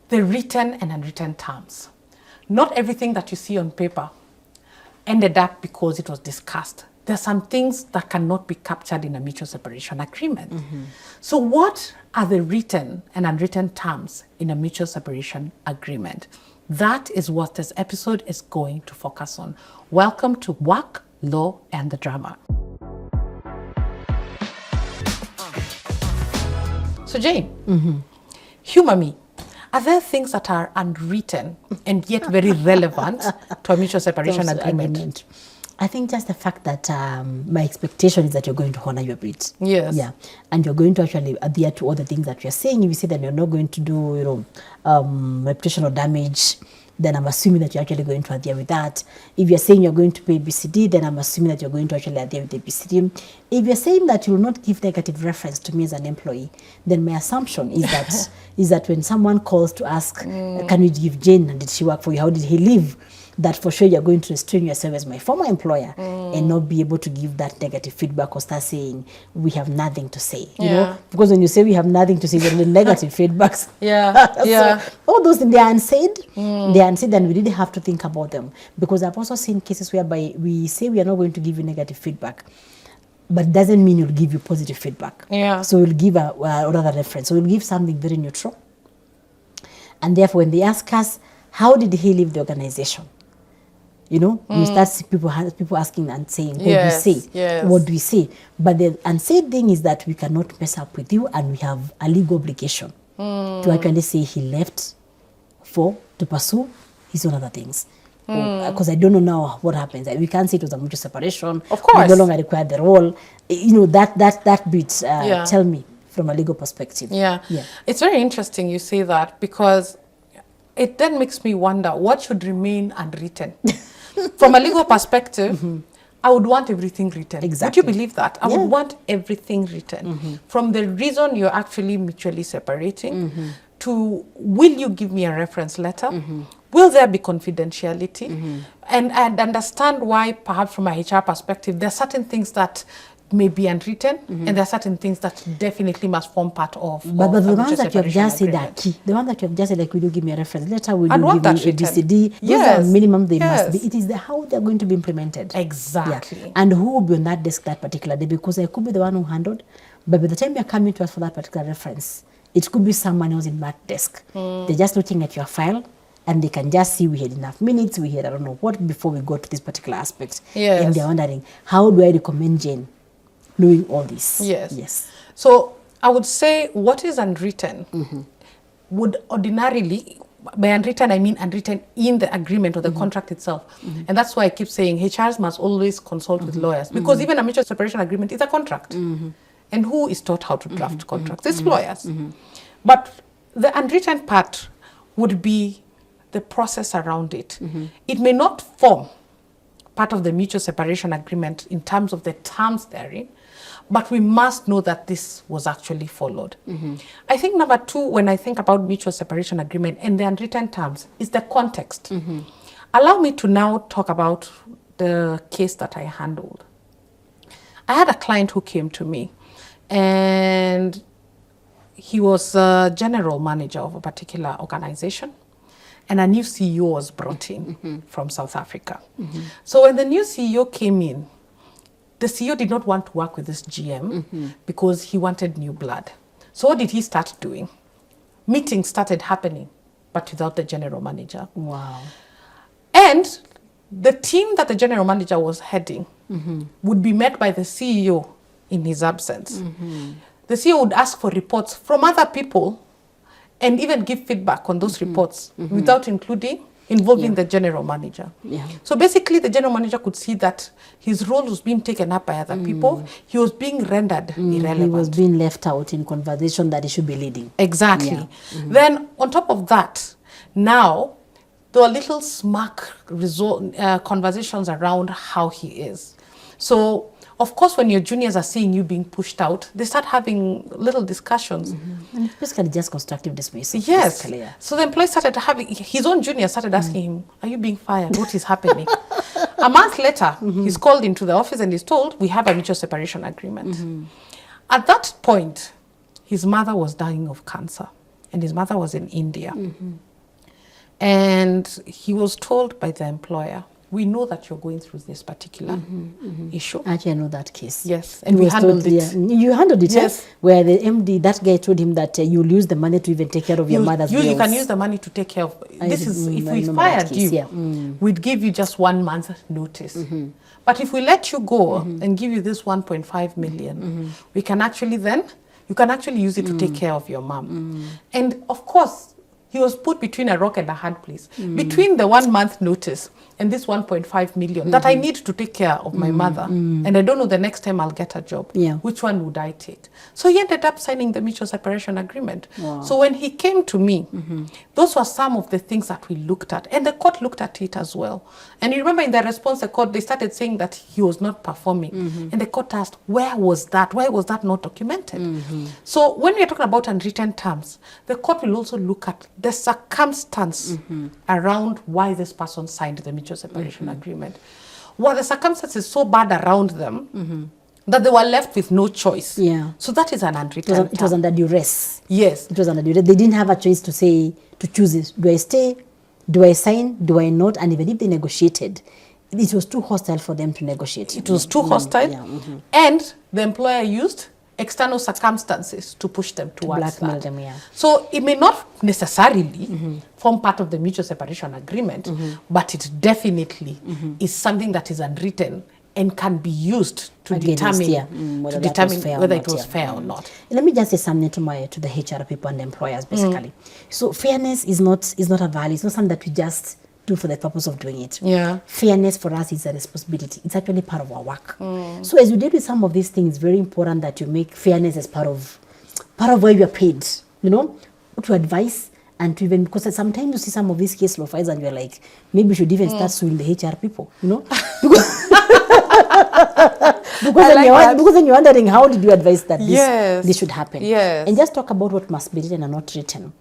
the written and unwritten terms. Not everything that you see on paper ended up because it was discussed. There are some things that cannot be captured in a mutual separation agreement. So what are the written and unwritten terms in a mutual separation agreement? That is what this episode is going to focus on. Welcome to Work, Law, and the Drama. So Jane, humor me. Are there things that are unwritten and yet very relevant to a mutual separation agreement? I think just the fact that my expectation is that you're going to honor your breed. Yes. Yeah. And you're going to actually adhere to all the things that you're saying. If you say that you're not going to do, reputational damage, then I'm assuming that you're actually going to adhere with that. If you're saying you're going to pay BCD, then I'm assuming that you're going to actually adhere with the BCD. If you're saying that you will not give negative reference to me as an employee, then my assumption is that is that when someone calls to ask, can you give Jane, did she work for you? How did he live? That for sure you're going to restrain yourself as my former employer and not be able to give that negative feedback or start saying we have nothing to say. You know, because when you say we have nothing to say, then the negative feedbacks. So all those things, they are unsaid. They are unsaid, and we really have to think about them, because I've also seen cases whereby we say we are not going to give you negative feedback, but doesn't mean we'll give you positive feedback. So we'll give another reference. So we'll give something very neutral, and therefore when they ask us how did he leave the organization, you know, we start see people asking and saying, what do we say? What do we say? But the unsaid thing is that we cannot mess up with you, and we have a legal obligation to actually say he left to pursue his own other things. Because I don't know now what happens. We can't say it was a mutual separation. Of course. We no longer require the role. You know, that bit, tell me from a legal perspective. It's very interesting you say that, because it then makes me wonder what should remain unwritten. From a legal perspective, I would want everything written. Exactly. Would you believe that? I would want everything written. From the reason you're actually mutually separating to will you give me a reference letter? Will there be confidentiality? And understand why, perhaps from a HR perspective, there are certain things that may be unwritten, and there are certain things that definitely must form part of. But the ones that you have just said are key. The ones that you have just said, like, will you give me a reference letter? Will you give me a BCD? Those are minimum they must be. It is how they're going to be implemented. Exactly. And who will be on that desk that particular day? Because I could be the one who handled, but by the time you're coming to us for that particular reference, it could be someone else in that desk. They're just looking at your file, and they can just see we had enough minutes, we had I don't know what before we got to this particular aspect. And they're wondering, how do I recommend Jane doing all this? Yes. So I would say what is unwritten would ordinarily, by unwritten I mean unwritten in the agreement or the contract itself. And that's why I keep saying HRs must always consult with lawyers, because even a mutual separation agreement is a contract. And who is taught how to draft contracts? It's lawyers. But the unwritten part would be the process around it. It may not form part of the mutual separation agreement in terms of the terms therein, but we must know that this was actually followed. I think number two, when I think about mutual separation agreement and the unwritten terms, is the context. Allow me to now talk about the case that I handled. I had a client who came to me, and he was a general manager of a particular organization, and a new CEO was brought in from South Africa. So when the new CEO came in, the CEO did not want to work with this GM because he wanted new blood. So what did he start doing? Meetings started happening, but without the general manager. Wow. And the team that the general manager was heading would be met by the CEO in his absence. The CEO would ask for reports from other people and even give feedback on those reports without involving the general manager. So basically the general manager could see that his role was being taken up by other people. He was being rendered irrelevant. He was being left out in conversation that he should be leading. Exactly. Then on top of that, now there were little smirk conversations around how he is. So of course, when your juniors are seeing you being pushed out, they start having little discussions. And it's basically just constructive dismissal. Yes. So the employee started having, his own junior started asking him, are you being fired? What is happening? A month later, he's called into the office and he's told, we have a mutual separation agreement. At that point, his mother was dying of cancer. and his mother was in India. And he was told by the employer, we know that you're going through this particular issue. Actually, I know that case. Yes, and we handled it. Yeah. You handled it, Yes. Where the MD, that guy told him that you'll use the money to even take care of your mother's bills. You can use the money to take care of, if we fired you, we'd give you just 1 month notice. But if we let you go and give you this 1.5 million, we can actually then, you can actually use it to take care of your mom. And of course, he was put between a rock and a hard place. Between the 1 month notice and this 1.5 million that I need to take care of my mother, and I don't know the next time I'll get a job, which one would I take? So he ended up signing the mutual separation agreement. Wow. So when he came to me, those were some of the things that we looked at, and the court looked at it as well. And you remember in the response, the court, they started saying that he was not performing. And the court asked, where was that? Why was that not documented? So when we are talking about unwritten terms, the court will also look at the circumstance around why this person signed the mutual separation agreement. Were the circumstances so bad around them that they were left with no choice? Yeah. So that is an unwritten term. It was under duress. Yes. It was under duress. They didn't have a choice to say, to choose it. Do I stay? Do I sign? Do I not? And even if they negotiated, it was too hostile for them to negotiate. It was too hostile. And the employer used external circumstances to push them towards blackmail that. them, So it may not necessarily form part of the mutual separation agreement, but it definitely is something that is unwritten and can be used to determine whether it was fair or not. Let me just say something to the HR people and the employers, basically. So fairness is not a value. It's not something that we just do for the purpose of doing it. Yeah. Fairness for us is a responsibility. It's actually part of our work. So as you deal with some of these things, it's very important that you make fairness as part of where you are paid, to advise and to even, because sometimes you see some of these case law files and you're like, maybe you should even start suing the HR people, because then you're wondering, how did you advise that this should happen? Yes. And just talk about what must be written and not written.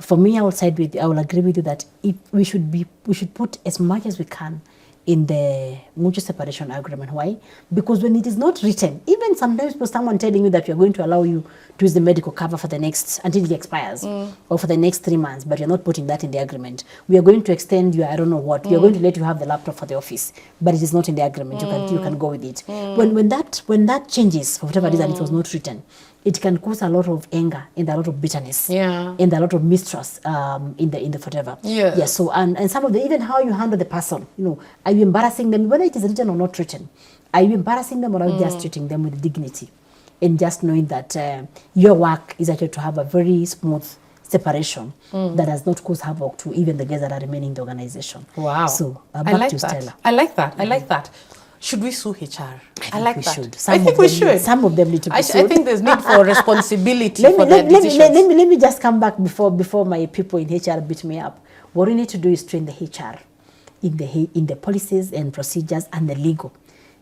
For me, I will agree with you that we should put as much as we can in the mutual separation agreement. Why? Because when it is not written, even sometimes for someone telling you that we are going to allow you to use the medical cover for the next, until it expires, or for the next 3 months, but you're not putting that in the agreement. We are going to extend your, I don't know what, we are going to let you have the laptop for the office, but it is not in the agreement. You can go with it. When that changes, for whatever reason, it was not written, it can cause a lot of anger and a lot of bitterness, and a lot of mistrust in the whatever. Yeah. So and some of the, even how you handle the person, are you embarrassing them, whether it is written or not written? Are you embarrassing them, or are you just treating them with dignity, and just knowing that your work is actually to have a very smooth separation that does not cause havoc to even the guys that are remaining in the organization. Wow. So back to Stella. I like that. Should we sue HR? I like that. I think we should. Some of them need to be sued. I think there's need for responsibility for their decisions. Let me just come back before my people in HR beat me up. What we need to do is train the HR in the policies and procedures and the legal,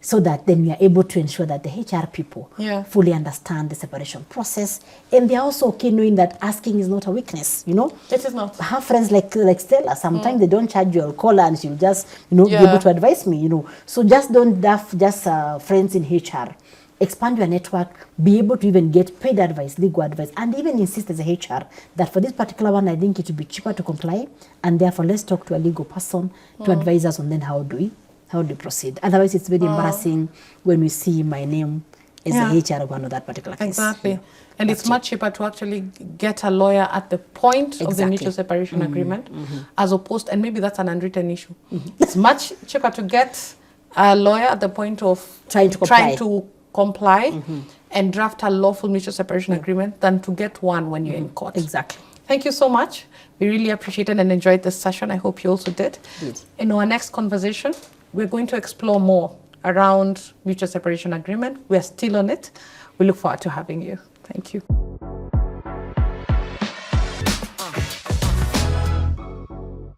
so that then we are able to ensure that the HR people fully understand the separation process, and they are also okay knowing that asking is not a weakness. It is not. I have friends like Stella. Sometimes they don't charge you. I'll call her and she'll just be able to advise me. So just don't have friends in HR. Expand your network. Be able to even get paid advice, legal advice, and even insist as a HR that for this particular one, I think it would be cheaper to comply, and therefore let's talk to a legal person to advise us on then how do we proceed. Otherwise, it's very embarrassing when we see my name as a HR one of that particular case. Exactly. And it's much cheaper to actually get a lawyer at the point of the mutual separation agreement, as opposed, and maybe that's an unwritten issue. It's much cheaper to get a lawyer at the point of trying to comply and draft a lawful mutual separation agreement than to get one when you're in court. Exactly. Thank you so much. We really appreciated and enjoyed this session. I hope you also did. In our next conversation, we're going to explore more around mutual separation agreement. We're still on it. We look forward to having you. Thank you.